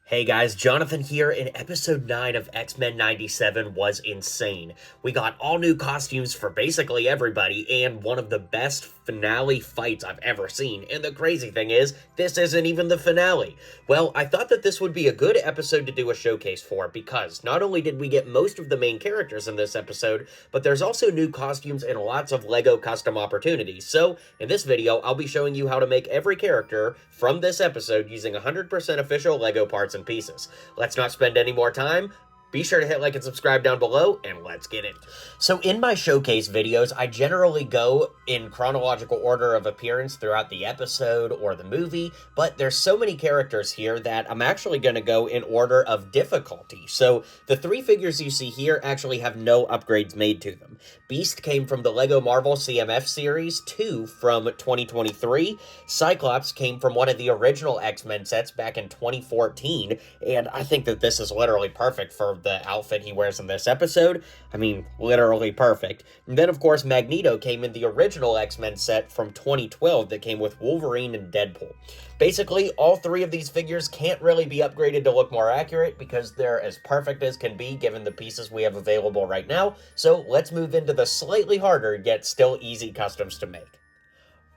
Hey guys, Jonathan here, and episode 9 of X-Men 97 was insane. We got all new costumes for basically everybody, and one of the best finale fights I've ever seen, and the crazy thing is, this isn't even the finale. Well, I thought that this would be a good episode to do a showcase for, because not only did we get most of the main characters in this episode, but there's also new costumes and lots of LEGO custom opportunities. So, in this video, I'll be showing you how to make every character from this episode using 100% official LEGO parts and pieces. Let's not spend any more time. Be sure to hit like and subscribe down below, and let's get into it. So in my showcase videos, I generally go in chronological order of appearance throughout the episode or the movie, but there's so many characters here that I'm actually going to go in order of difficulty. So the 3 figures you see here actually have no upgrades made to them. Beast came from the LEGO Marvel CMF series, 2 from 2023. Cyclops came from one of the original X-Men sets back in 2014, and I think that this is literally perfect for the outfit he wears in this episode. I mean, literally perfect. And then, of course, Magneto came in the original X-Men set from 2012 that came with Wolverine and Deadpool. Basically, all 3 of these figures can't really be upgraded to look more accurate because they're as perfect as can be given the pieces we have available right now. So let's move into the slightly harder yet still easy customs to make.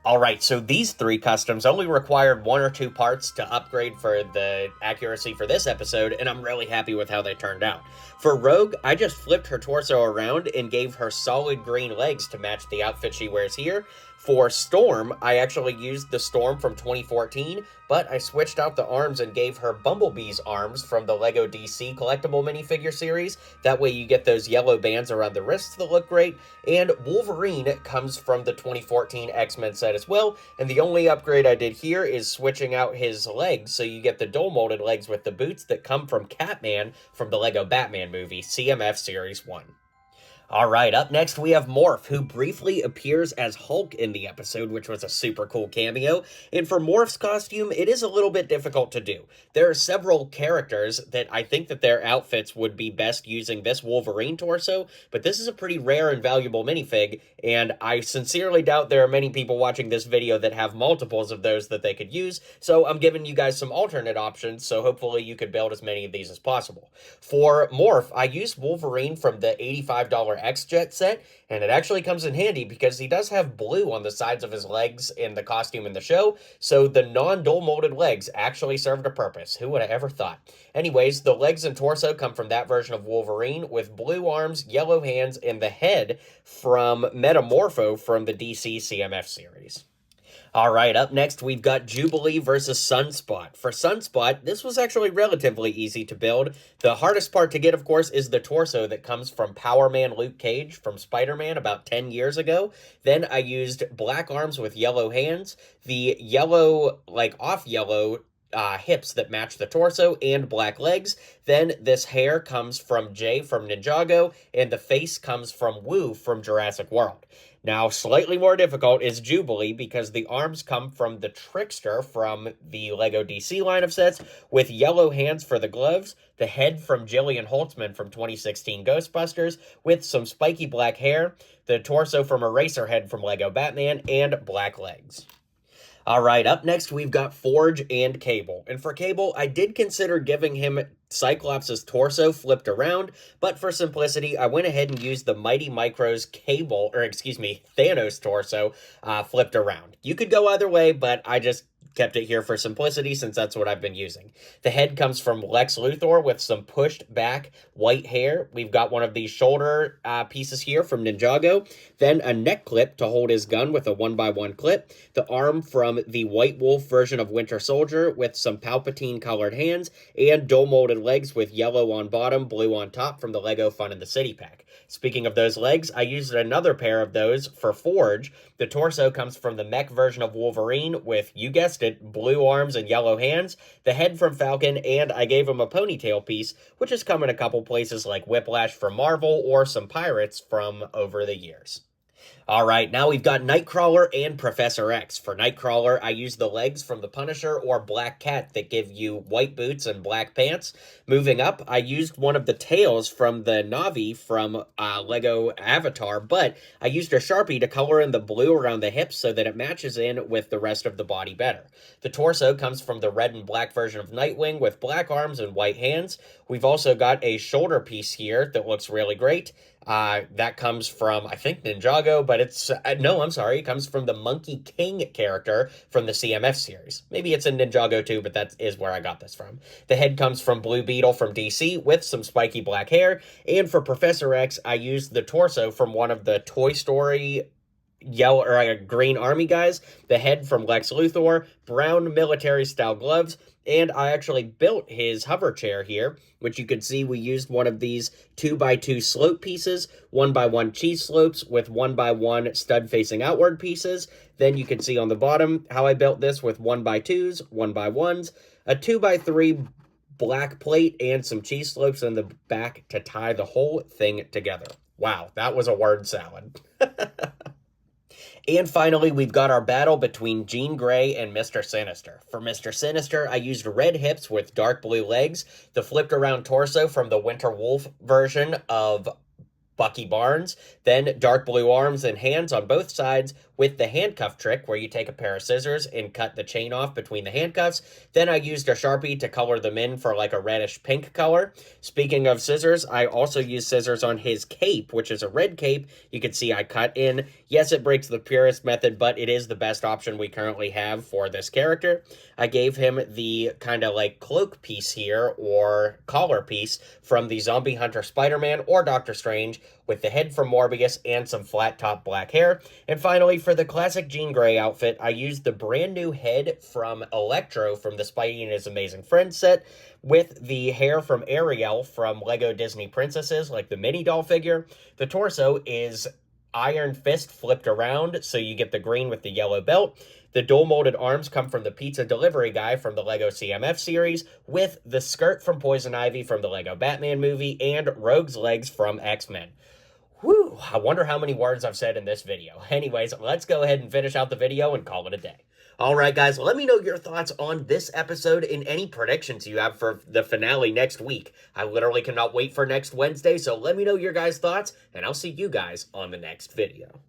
Alright, so these 3 customs only required 1 or 2 parts to upgrade for the accuracy for this episode, and I'm really happy with how they turned out. For Rogue, I just flipped her torso around and gave her solid green legs to match the outfit she wears here. For Storm, I actually used the Storm from 2014, but I switched out the arms and gave her Bumblebee's arms from the LEGO DC collectible minifigure series. That way you get those yellow bands around the wrists that look great. And Wolverine comes from the 2014 X-Men set as well, and the only upgrade I did here is switching out his legs, so you get the dual molded legs with the boots that come from Catman from the LEGO Batman movie, CMF Series 1. Alright, up next we have Morph, who briefly appears as Hulk in the episode, which was a super cool cameo. And for Morph's costume, it is a little bit difficult to do. There are several characters that I think that their outfits would be best using this Wolverine torso, but this is a pretty rare and valuable minifig, and I sincerely doubt there are many people watching this video that have multiples of those that they could use, so I'm giving you guys some alternate options, so hopefully you could build as many of these as possible. For Morph, I used Wolverine from the $85 X-Jet set, and it actually comes in handy because he does have blue on the sides of his legs in the costume in the show, so the non-dual molded legs actually served a purpose. Who would have ever thought? Anyways, the legs and torso come from that version of Wolverine with blue arms, yellow hands, and the head from Metamorpho from the DC CMF series. Alright, up next we've got Jubilee versus Sunspot. For Sunspot, this was actually relatively easy to build. The hardest part to get, of course, is the torso that comes from Power Man Luke Cage from Spider-Man about 10 years ago. Then I used black arms with yellow hands, the yellow, off yellow, hips that match the torso, and black legs. Then this hair comes from Jay from Ninjago, and the face comes from Wu from Jurassic World. Now, slightly more difficult is Jubilee because the arms come from the Trickster from the LEGO DC line of sets with yellow hands for the gloves, the head from Jillian Holtzman from 2016 Ghostbusters with some spiky black hair, the torso from Eraserhead from LEGO Batman, and black legs. Alright, up next we've got Forge and Cable. And for Cable, I did consider giving him Cyclops' torso flipped around, but for simplicity, I went ahead and used the Mighty Micro's Thanos torso flipped around. You could go either way, but I just kept it here for simplicity since that's what I've been using. The head comes from Lex Luthor with some pushed back white hair. We've got one of these shoulder pieces here from Ninjago. Then a neck clip to hold his gun with a 1x1 clip. The arm from the White Wolf version of Winter Soldier with some Palpatine colored hands. And dual molded legs with yellow on bottom, blue on top from the LEGO Fun in the City pack. Speaking of those legs, I used another pair of those for Forge. The torso comes from the mech version of Wolverine with, you guessed it, blue arms and yellow hands, the head from Falcon, and I gave him a ponytail piece, which has come in a couple places like Whiplash from Marvel or some Pirates from over the years. All right, now we've got Nightcrawler and Professor X. For Nightcrawler, I use the legs from the Punisher or Black Cat that give you white boots and black pants. Moving up, I used one of the tails from the Navi from Lego Avatar, but I used a Sharpie to color in the blue around the hips so that it matches in with the rest of the body better. The torso comes from the red and black version of Nightwing with black arms and white hands. We've also got a shoulder piece here that looks really great. That comes from, I think, Ninjago, but it's, no, I'm sorry, it comes from the Monkey King character from the CMF series. Maybe it's in Ninjago too, but that is where I got this from. The head comes from Blue Beetle from DC with some spiky black hair, and for Professor X, I used the torso from one of the Toy Story yellow or green army guys, the head from Lex Luthor, brown military style gloves, and I actually built his hover chair here, which you can see we used one of these 2x2 slope pieces, 1x1 cheese slopes with 1x1 stud facing outward pieces. Then you can see on the bottom how I built this with 1x2s, 1x1s, a 2x3 black plate, and some cheese slopes in the back to tie the whole thing together. Wow, that was a word salad. And finally, we've got our battle between Jean Grey and Mr. Sinister. For Mr. Sinister, I used red hips with dark blue legs, the flipped around torso from the Winter Wolf version of Bucky Barnes, then dark blue arms and hands on both sides with the handcuff trick where you take a pair of scissors and cut the chain off between the handcuffs. Then I used a Sharpie to color them in for like a reddish pink color. Speaking of scissors, I also used scissors on his cape, which is a red cape. You can see I cut in. Yes, it breaks the purist method, but it is the best option we currently have for this character. I gave him the kind of like cloak piece here or collar piece from the Zombie Hunter Spider-Man or Doctor Strange with the head from Morbius and some flat top black hair. And finally, for the classic Jean Grey outfit, I used the brand new head from Electro from the Spidey and His Amazing Friends set with the hair from Ariel from Lego Disney Princesses, like the mini doll figure. The torso is Iron Fist flipped around, so you get the green with the yellow belt. The dual molded arms come from the pizza delivery guy from the Lego CMF series, with the skirt from Poison Ivy from the Lego Batman movie, and Rogue's legs from X-Men. Whew, I wonder how many words I've said in this video. Anyways, let's go ahead and finish out the video and call it a day. Alright guys, let me know your thoughts on this episode and any predictions you have for the finale next week. I literally cannot wait for next Wednesday, so let me know your guys' thoughts, and I'll see you guys on the next video.